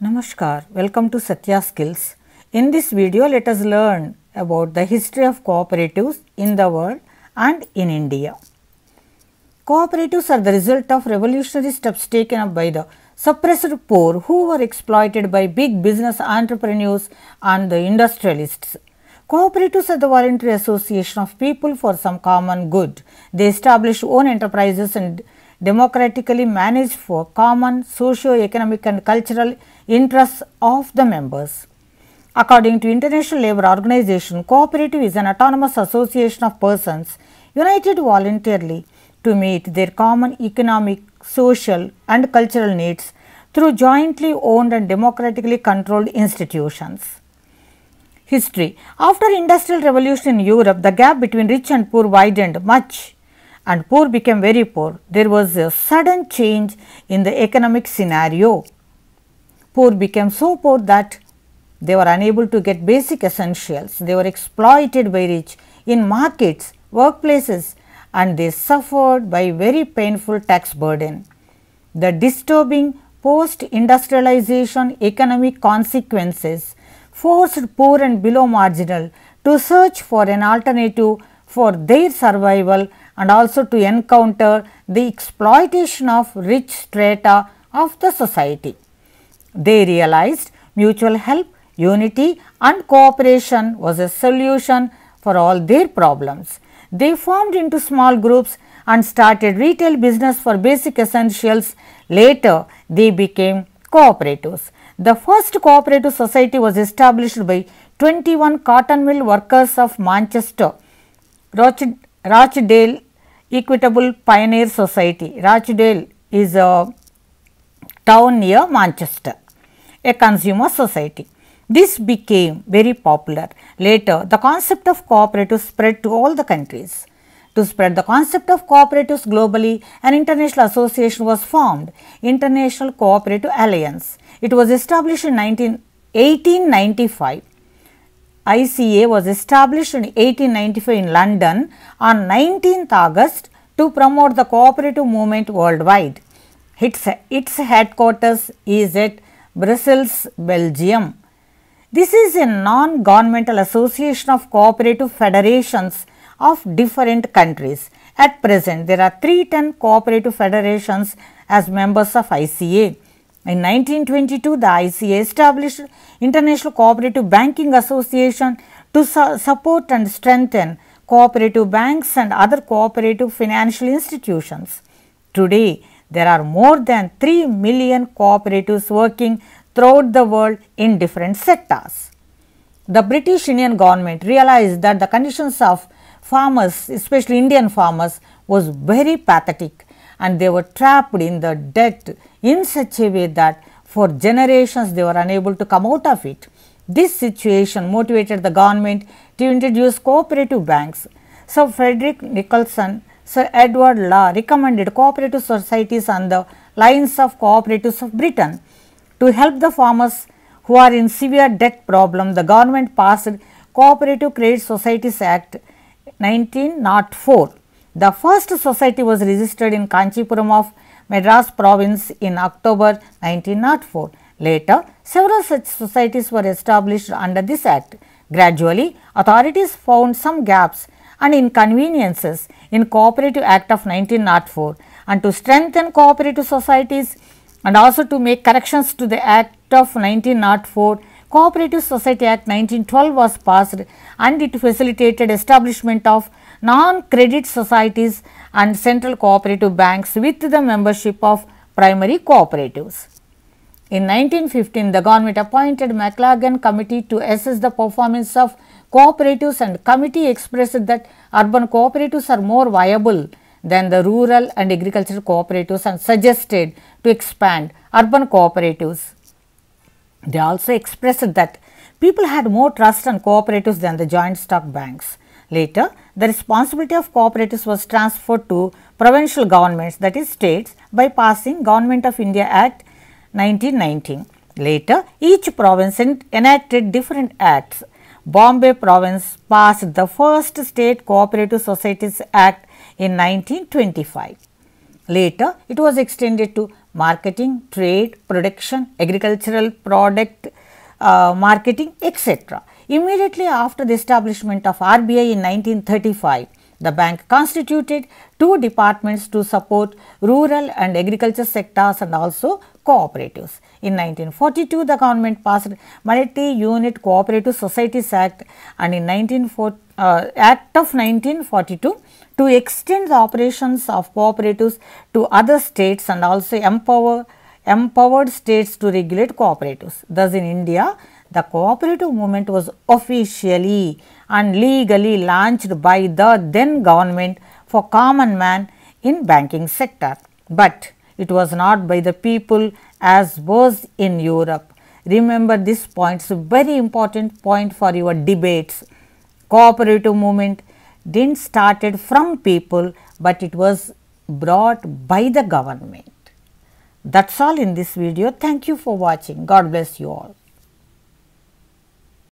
Namaskar, welcome to Satya Skills. In this video, let us learn about the history of cooperatives in the world and in India. Cooperatives are the result of revolutionary steps taken up by the suppressed poor who were exploited by big business entrepreneurs and the industrialists. Cooperatives are the voluntary association of people for some common good. They establish own enterprises and democratically manage for common socio-economic and cultural interests of the members. According to International Labour Organization, cooperative is an autonomous association of persons united voluntarily to meet their common economic, social and cultural needs through jointly owned and democratically controlled institutions. History. After Industrial Revolution in Europe, the gap between rich and poor widened much and poor became very poor. There was a sudden change in the economic scenario. Poor became so poor that they were unable to get basic essentials. They were exploited by rich in markets, workplaces, and they suffered by very painful tax burden. The disturbing post-industrialization economic consequences forced poor and below marginal to search for an alternative for their survival and also to encounter the exploitation of rich strata of the society. They realized mutual help, unity and cooperation was a solution for all their problems. They formed into small groups and started retail business for basic essentials. Later, they became cooperatives. The first cooperative society was established by 21 cotton mill workers of Manchester, Rochdale Equitable Pioneer Society. Rochdale is a town near Manchester, a consumer society. This became very popular. Later, the concept of cooperatives spread to all the countries. To spread the concept of cooperatives globally, an international association was formed, International Cooperative Alliance. It was established in 1895. ICA was established in 1895 in London on 19th August to promote the cooperative movement worldwide. Its headquarters is at Brussels, Belgium. This is a non-governmental association of cooperative federations of different countries. At present, there are 310 cooperative federations as members of ICA. In 1922, the ICA established International Cooperative Banking Association to support and strengthen cooperative banks and other cooperative financial institutions. Today, there are more than 3 million cooperatives working throughout the world in different sectors. The British Indian government realized that the conditions of farmers, especially Indian farmers, was very pathetic and they were trapped in the debt in such a way that for generations they were unable to come out of it. This situation motivated the government to introduce cooperative banks. Sir Frederick Nicholson, Sir Edward Law recommended cooperative societies on the lines of cooperatives of Britain. To help the farmers who are in severe debt problem, the government passed Cooperative Credit Societies Act 1904. The first society was registered in Kanchipuram of Madras province in October 1904. Later, several such societies were established under this act. Gradually, authorities found some gaps and inconveniences in Cooperative Act of 1904, and to strengthen cooperative societies and also to make corrections to the Act of 1904, Cooperative Society Act 1912 was passed and it facilitated establishment of non-credit societies and central cooperative banks with the membership of primary cooperatives. In 1915, the government appointed McLagan Committee to assess the performance of cooperatives, and committee expressed that urban cooperatives are more viable than the rural and agricultural cooperatives and suggested to expand urban cooperatives. They also expressed that people had more trust on cooperatives than the joint stock banks. Later, the responsibility of cooperatives was transferred to provincial governments, that is states, by passing Government of India Act 1919. Later, each province enacted different acts. Bombay province passed the first State Cooperative Societies Act in 1925. Later, it was extended to marketing, trade, production, agricultural product marketing, etc. Immediately after the establishment of RBI in 1935, the bank constituted two departments to support rural and agriculture sectors and also cooperatives. In 1942, the government passed Multi-Unit Cooperative Societies Act, and in Act of 1942 to extend the operations of cooperatives to other states and also empowered states to regulate cooperatives. Thus, in India, the cooperative movement was officially and legally launched by the then government for common man in banking sector, but it was not by the people as was in Europe. Remember this point, is a very important point for your debates. Cooperative movement didn't started from people, but it was brought by the government. That's all in this video. Thank you for watching. God bless you all.